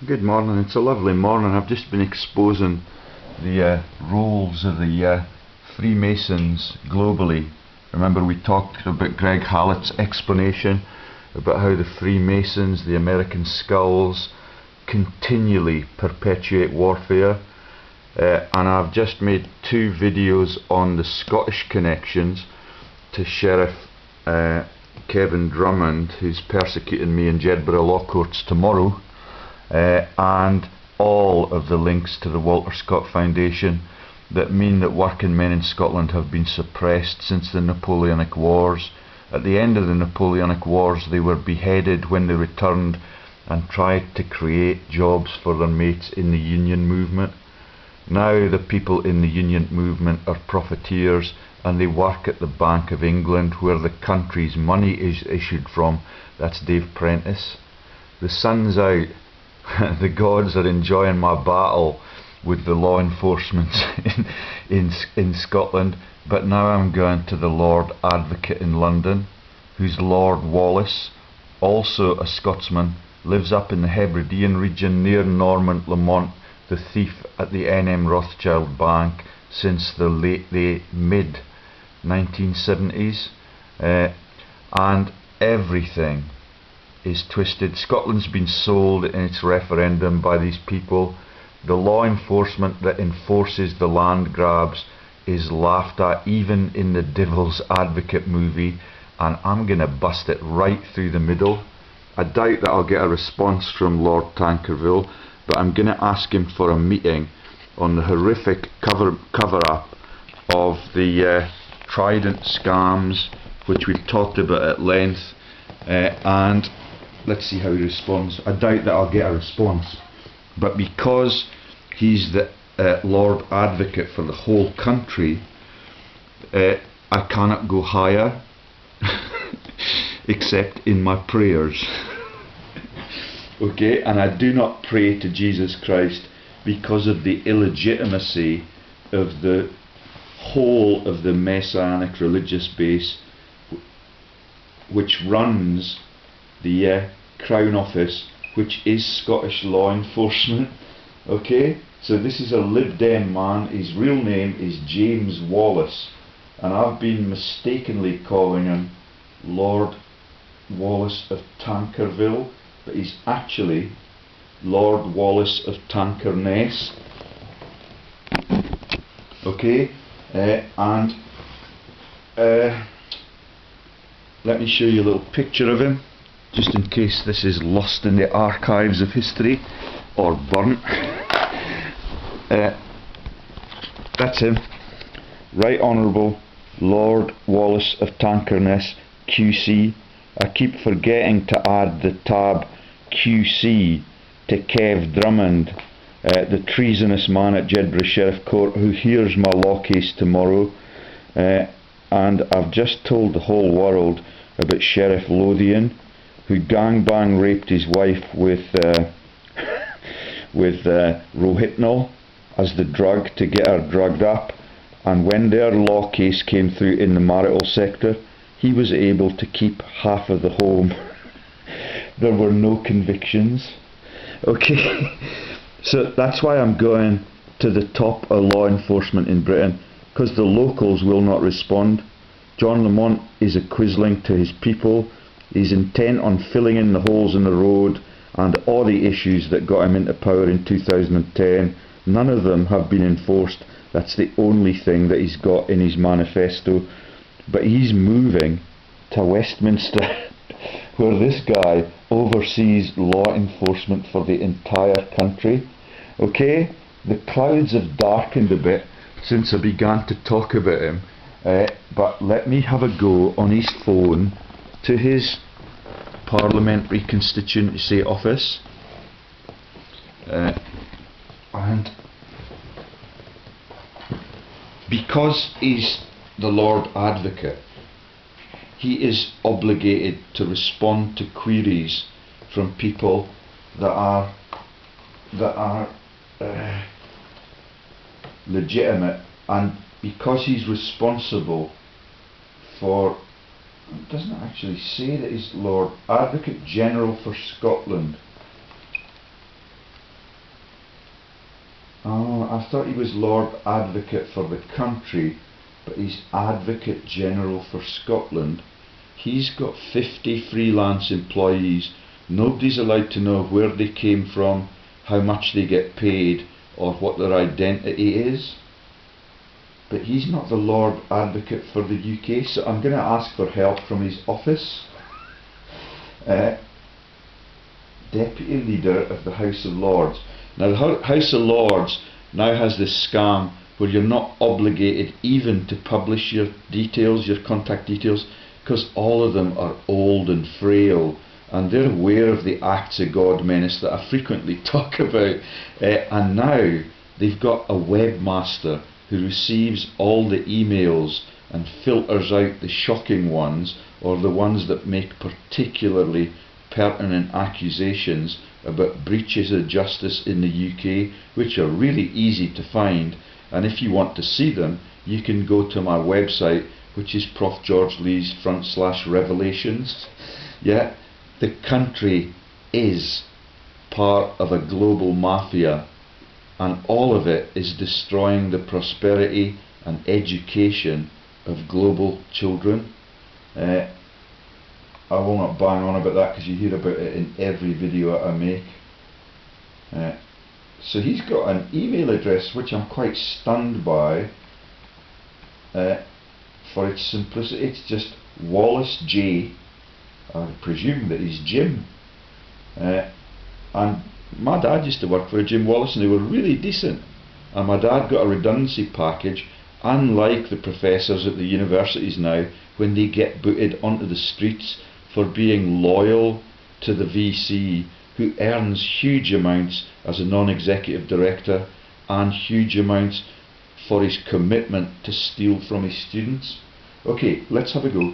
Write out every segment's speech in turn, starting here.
Good morning. It's a lovely morning. I've just been exposing the roles of the Freemasons globally. Remember, we talked about Greg Hallett's explanation about how the Freemasons, the American skulls, continually perpetuate warfare. And I've just made two videos on the Scottish connections to Sheriff Kevin Drummond, who's persecuting me in Jedburgh Law Courts tomorrow. And all of the links to the Walter Scott Foundation that mean that working men in Scotland have been suppressed since the Napoleonic Wars. At the end of the Napoleonic Wars, they were beheaded when they returned and tried to create jobs for their mates in the union movement. Now the people in the union movement are profiteers, and they work at the Bank of England, where the country's money is issued from. That's Dave Prentice. The sun's out. The gods are enjoying my battle with the law enforcement in Scotland, but now I'm going to the Lord Advocate in London, who's Lord Wallace, also a Scotsman, lives up in the Hebridean region near Normand Lamont, the thief at the NM Rothschild Bank since the mid 1970s, and everything is twisted. Scotland's been sold in its referendum by these people. The law enforcement that enforces the land grabs is laughed at even in the Devil's Advocate movie, and I'm going to bust it right through the middle. I doubt that I'll get a response from Lord Tankerville, but I'm going to ask him for a meeting on the horrific cover-up of the Trident scams, which we've talked about at length, and let's see how he responds. I doubt that I'll get a response, but because he's the Lord Advocate for the whole country, I cannot go higher except in my prayers. Okay, and I do not pray to Jesus Christ because of the illegitimacy of the whole of the Messianic religious base which runs the Crown Office, which is Scottish law enforcement. Okay, so this is a Lib Dem man. His real name is James Wallace, and I've been mistakenly calling him Lord Wallace of Tankerville, but he's actually Lord Wallace of Tankerness. Okay, and let me show you a little picture of him, just in case this is lost in the archives of history or burnt. That's him, Right Honourable Lord Wallace of Tankerness, QC. I keep forgetting to add the tab QC to Kev Drummond, the treasonous man at Jedburgh Sheriff Court who hears my law case tomorrow, and I've just told the whole world about Sheriff Lothian, who gangbang raped his wife with Rohypnol as the drug to get her drugged up, and when their law case came through in the marital sector, he was able to keep half of the home. There were no convictions. Okay, so that's why I'm going to the top of law enforcement in Britain, because the locals will not respond. John Lamont is a quisling to his people. He's intent on filling in the holes in the road and all the issues that got him into power in 2010. None of them have been enforced. That's the only thing that he's got in his manifesto. But he's moving to Westminster where this guy oversees law enforcement for the entire country. Okay, the clouds have darkened a bit since I began to talk about him, but let me have a go on his phone to his parliamentary constituency office, and because he's the Lord Advocate, he is obligated to respond to queries from people that are legitimate, and because he's responsible for, it doesn't actually say that he's Lord Advocate General for Scotland. I thought he was Lord Advocate for the country, but he's Advocate General for Scotland. He's got 50 freelance employees. Nobody's allowed to know where they came from, how much they get paid, or what their identity is. But he's not the Lord Advocate for the UK, so I'm going to ask for help from his office. Deputy Leader of the House of Lords. Now the House of Lords now has this scam where you're not obligated even to publish your details, your contact details, because all of them are old and frail, and they're aware of the acts of God menace that I frequently talk about, and now they've got a webmaster who receives all the emails and filters out the shocking ones, or the ones that make particularly pertinent accusations about breaches of justice in the UK, which are really easy to find. And if you want to see them, you can go to my website, which is Prof George Lee's /revelations. Yeah, the country is part of a global mafia, and all of it is destroying the prosperity and education of global children. I will not bang on about that because you hear about it in every video that I make. So he's got an email address which I'm quite stunned by, for its simplicity. It's just Wallace J. I presume that he's Jim. And my dad used to work for Jim Wallace, and they were really decent. And my dad got a redundancy package, unlike the professors at the universities now, when they get booted onto the streets for being loyal to the VC, who earns huge amounts as a non-executive director and huge amounts for his commitment to steal from his students. Okay, let's have a go.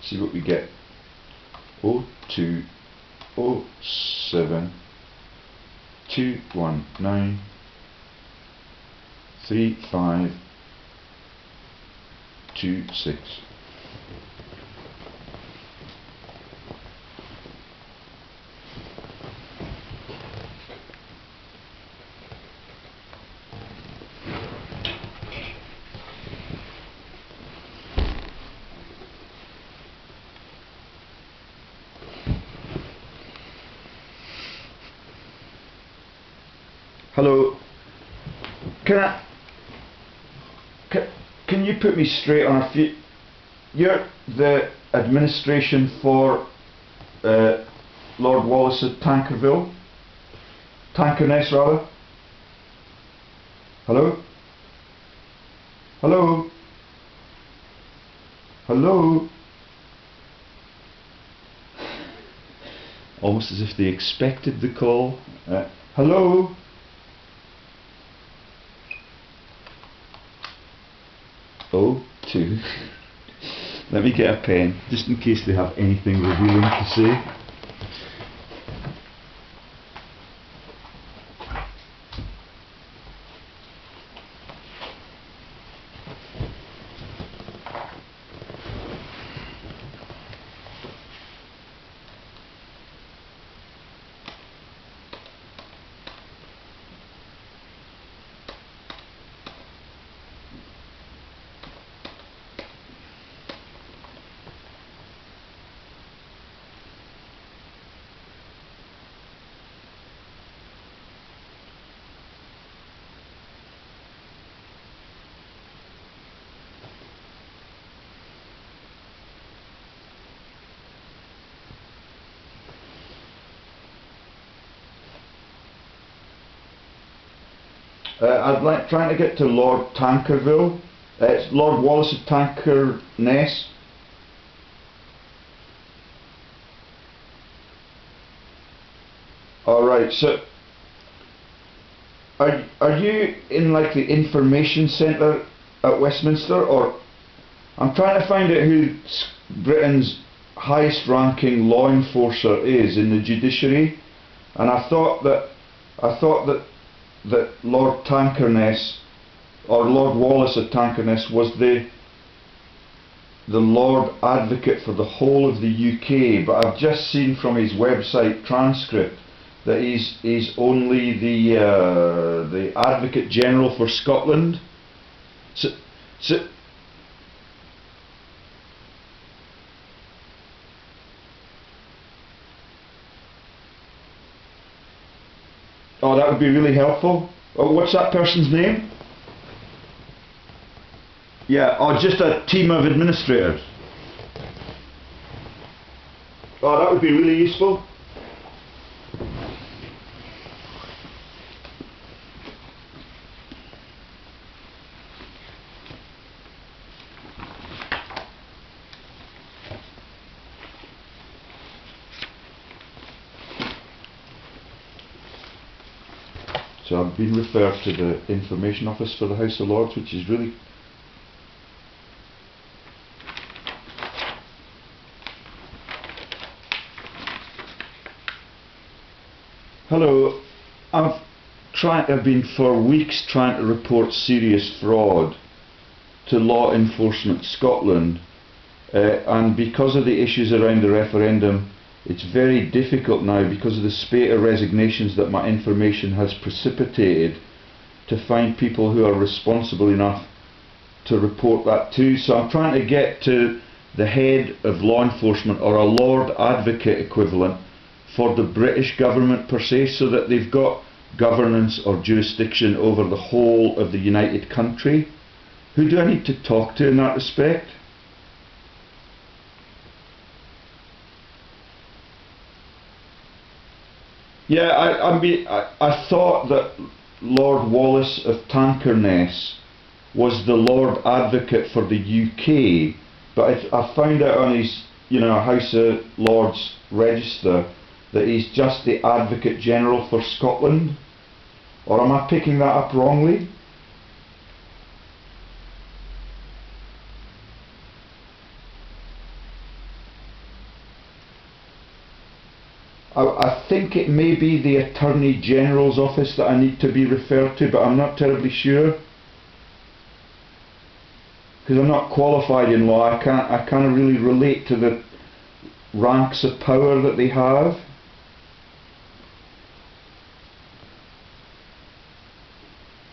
See what we get. 02 07 219 3526. Hello. Can you put me straight on a few? You're the administration for Lord Wallace at Tankerness rather. Hello? Hello? Hello? Almost as if they expected the call. Hello? Oh, two. Let me get a pen, just in case they have anything revealing to say. I'd like trying to get to Lord Tankerville. It's Lord Wallace of Tankerness. Alright, so are you in like the information centre at Westminster, or I'm trying to find out who Britain's highest ranking law enforcer is in the judiciary, and I thought that Lord Tankerness, or Lord Wallace of Tankerness, was the Lord Advocate for the whole of the UK, but I've just seen from his website transcript that he's only the Advocate General for Scotland. So oh, that would be really helpful. Oh, what's that person's name? Yeah, or just a team of administrators. Oh, that would be really useful. So I've been referred to the Information Office for the House of Lords, which is really... Hello, I've been for weeks trying to report serious fraud to Law Enforcement Scotland, and because of the issues around the referendum, it's very difficult now, because of the spate of resignations that my information has precipitated, to find people who are responsible enough to report that to. So I'm trying to get to the head of law enforcement, or a Lord Advocate equivalent, for the British government per se, so that they've got governance or jurisdiction over the whole of the United Country. Who do I need to talk to in that respect? Yeah, I thought that Lord Wallace of Tankerness was the Lord Advocate for the UK, but I found out on his, House of Lords register that he's just the Advocate General for Scotland. Or am I picking that up wrongly? I think it may be the Attorney General's office that I need to be referred to, but I'm not terribly sure, because I'm not qualified in law. I can't really relate to the ranks of power that they have.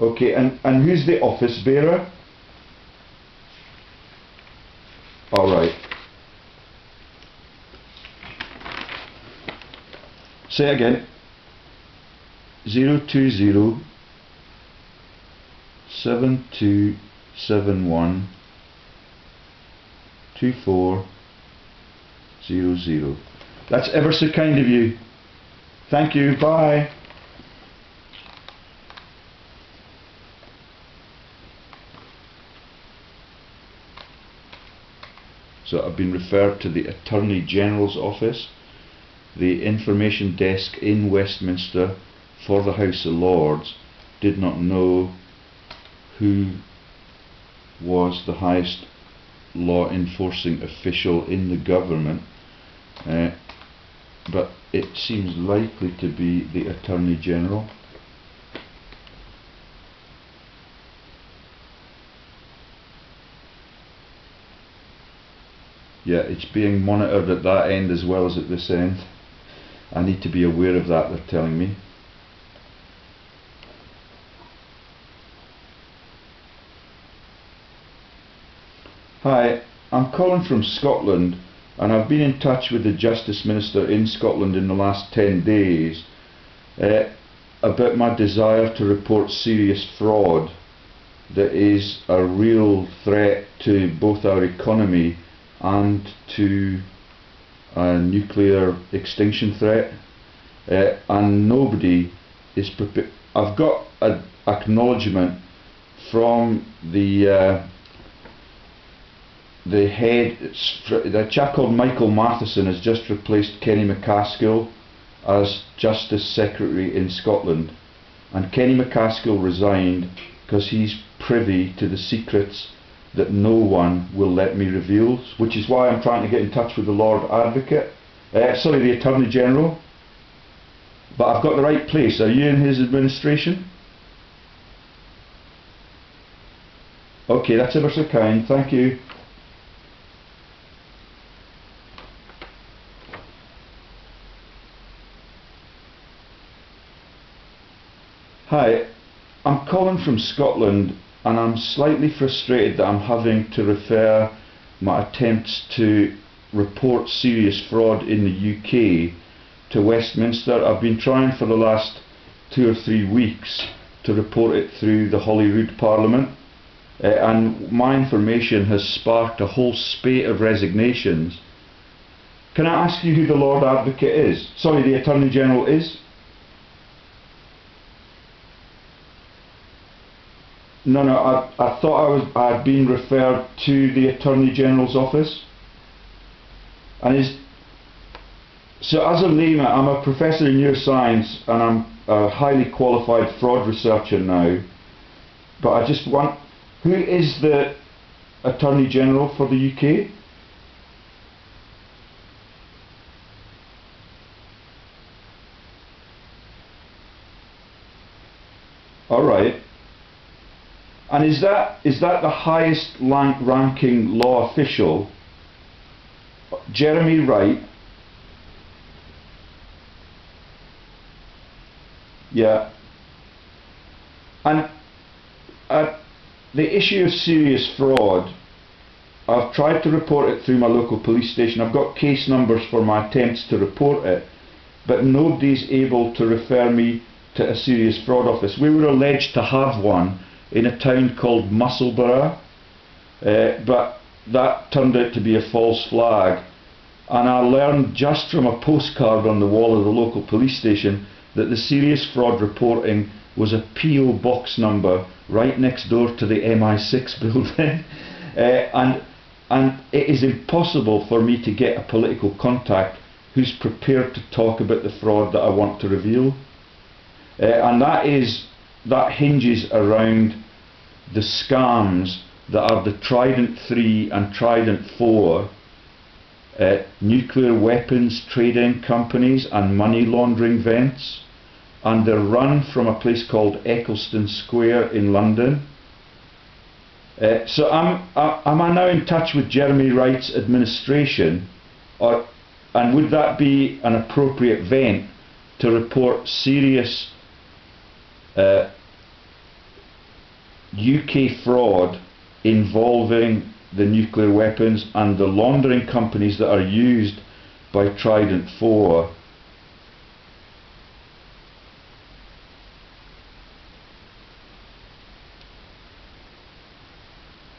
Okay, and who's the office bearer? Alright. Say again. 020 7271 2400. That's ever so kind of you. Thank you. Bye. So I've been referred to the Attorney General's office, the information desk in Westminster for the House of Lords. Did not know who was the highest law enforcing official in the government, but it seems likely to be the Attorney General. Yeah, it's being monitored at that end as well as at this end. I need to be aware of that, they're telling me. Hi, I'm calling from Scotland, and I've been in touch with the Justice Minister in Scotland in the last 10 days about my desire to report serious fraud that is a real threat to both our economy and to a nuclear extinction threat, and nobody is prepared. I've got an acknowledgement from the head, the chap called Michael Matheson has just replaced Kenny McCaskill as Justice Secretary in Scotland, and Kenny McCaskill resigned because he's privy to the secrets that no one will let me reveal, which is why I'm trying to get in touch with the Lord Advocate, the Attorney General. But I've got the right place. Are you in his administration? Okay, that's ever so kind, thank you. Hi, I'm calling from Scotland and I'm slightly frustrated that I'm having to refer my attempts to report serious fraud in the UK to Westminster. I've been trying for the last 2 or 3 weeks to report it through the Holyrood Parliament, and my information has sparked a whole spate of resignations. Can I ask you who the Lord Advocate is? Sorry, the Attorney General is? No, I thought I'd been referred to the Attorney General's office. And so as a layman, I'm a professor in neuroscience and I'm a highly qualified fraud researcher now. But I just want, who is the Attorney General for the UK? Alright. And is that the highest ranking law official? Jeremy Wright? Yeah. And the issue of serious fraud, I've tried to report it through my local police station. I've got case numbers for my attempts to report it, but nobody's able to refer me to a serious fraud office. We were alleged to have one in a town called Musselburgh, but that turned out to be a false flag, and I learned just from a postcard on the wall of the local police station that the serious fraud reporting was a PO box number right next door to the MI6 building. And it is impossible for me to get a political contact who's prepared to talk about the fraud that I want to reveal. And that hinges around the scams that are the Trident 3 and Trident 4 nuclear weapons trading companies and money laundering vents, and they're run from a place called Eccleston Square in London. So am I now in touch with Jeremy Wright's administration, and would that be an appropriate vent to report serious UK fraud involving the nuclear weapons and the laundering companies that are used by Trident 4?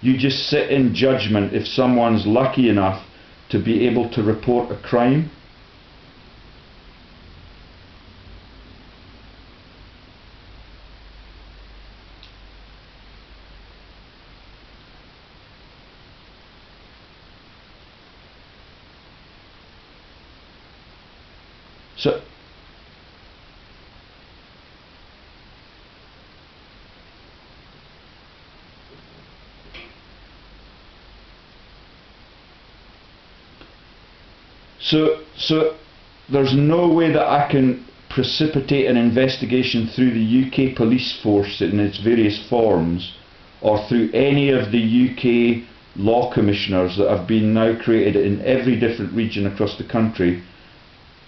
You just sit in judgment if someone's lucky enough to be able to report a crime? So there's no way that I can precipitate an investigation through the UK police force in its various forms, or through any of the UK law commissioners that have been now created in every different region across the country.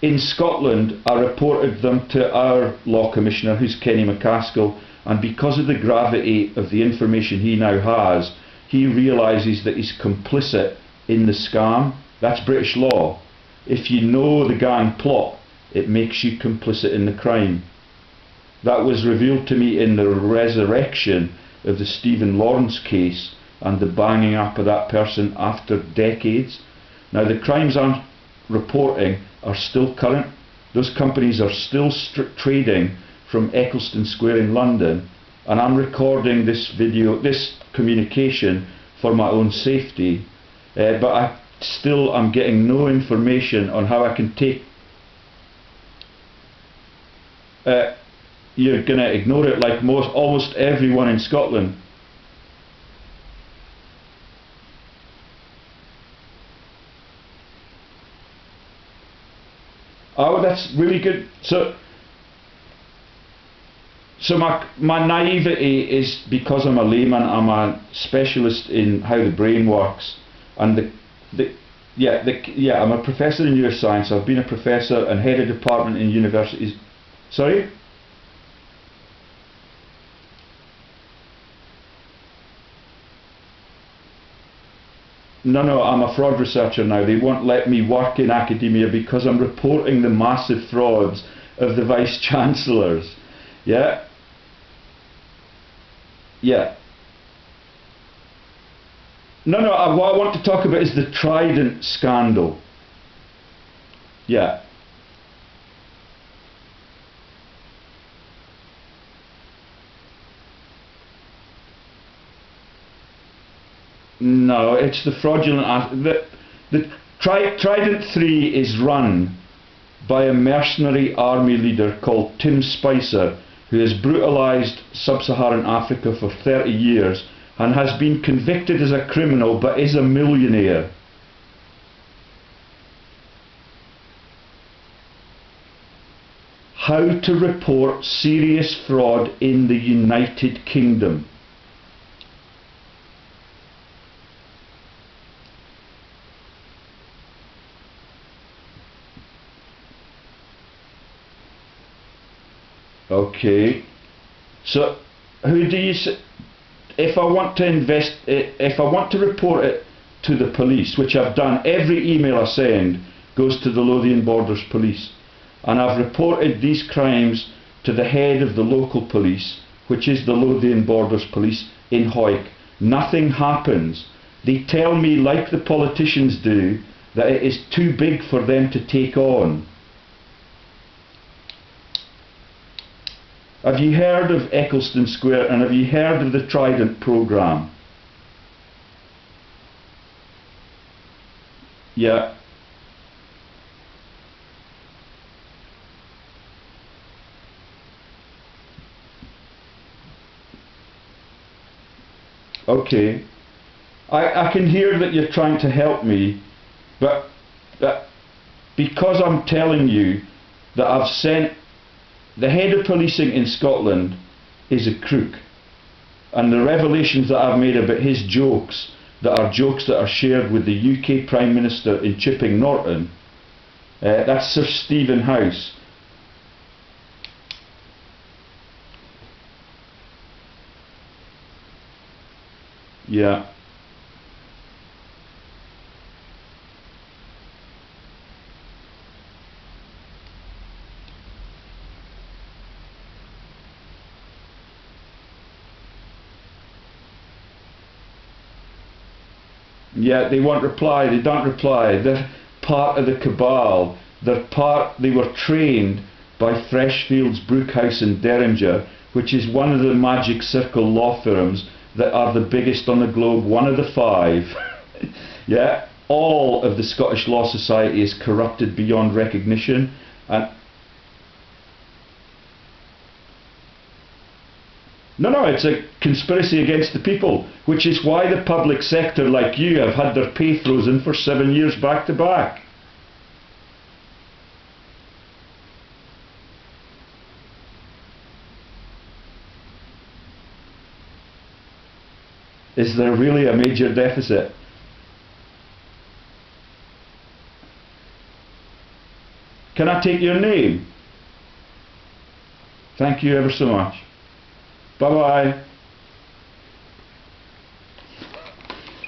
In Scotland, I reported them to our law commissioner, who's Kenny McCaskill, and because of the gravity of the information he now has, he realises that he's complicit in the scam. That's British law. If you know the gang plot, it makes you complicit in the crime. That was revealed to me in the resurrection of the Stephen Lawrence case and the banging up of that person after decades. Now, the crimes I'm reporting are still current. Those companies are still trading from Eccleston Square in London, and I'm recording this communication for my own safety, but I'm getting no information on how I can take. You're going to ignore it like almost everyone in Scotland. Oh, that's really good. So my naivety is because I'm a layman. I'm a specialist in how the brain works, and I'm a professor in neuroscience. I've been a professor and head of department in universities. Sorry? No, I'm a fraud researcher now. They won't let me work in academia because I'm reporting the massive frauds of the vice-chancellors. Yeah? Yeah. No, what I want to talk about is the Trident scandal. Yeah. No, it's the fraudulent. The Trident 3 is run by a mercenary army leader called Tim Spicer, who has brutalised sub-Saharan Africa for 30 years and has been convicted as a criminal but is a millionaire. How to report serious fraud in the United Kingdom. Okay, so who do you if I want to report it to the police, which I've done, every email I send goes to the Lothian Borders Police, and I've reported these crimes to the head of the local police, which is the Lothian Borders Police in Hawick. Nothing happens. They tell me, like the politicians do, that it is too big for them to take on. Have you heard of Eccleston Square, and have you heard of the Trident programme? Yeah. Okay. I can hear that you're trying to help me, but because I'm telling you that I've sent the head of policing in Scotland is a crook, and the revelations that I've made about his jokes that are shared with the UK Prime Minister in Chipping Norton, that's Sir Stephen House. Yeah. Yeah, they won't reply, they don't reply. They're part of the cabal. They were trained by Freshfields, Brookhouse and Derringer, which is one of the Magic Circle law firms that are the biggest on the globe, one of the 5. Yeah, all of the Scottish Law Society is corrupted beyond recognition. And no, it's a conspiracy against the people, which is why the public sector like you have had their pay frozen for 7 years back to back. Is there really a major deficit? Can I take your name? Thank you ever so much. Bye-bye.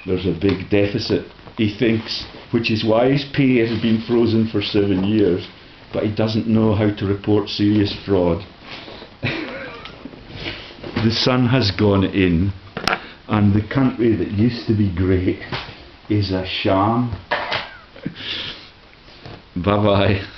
There's a big deficit, he thinks, which is why his pay has been frozen for 7 years, but he doesn't know how to report serious fraud. The sun has gone in, and the country that used to be great is a sham. Bye-bye.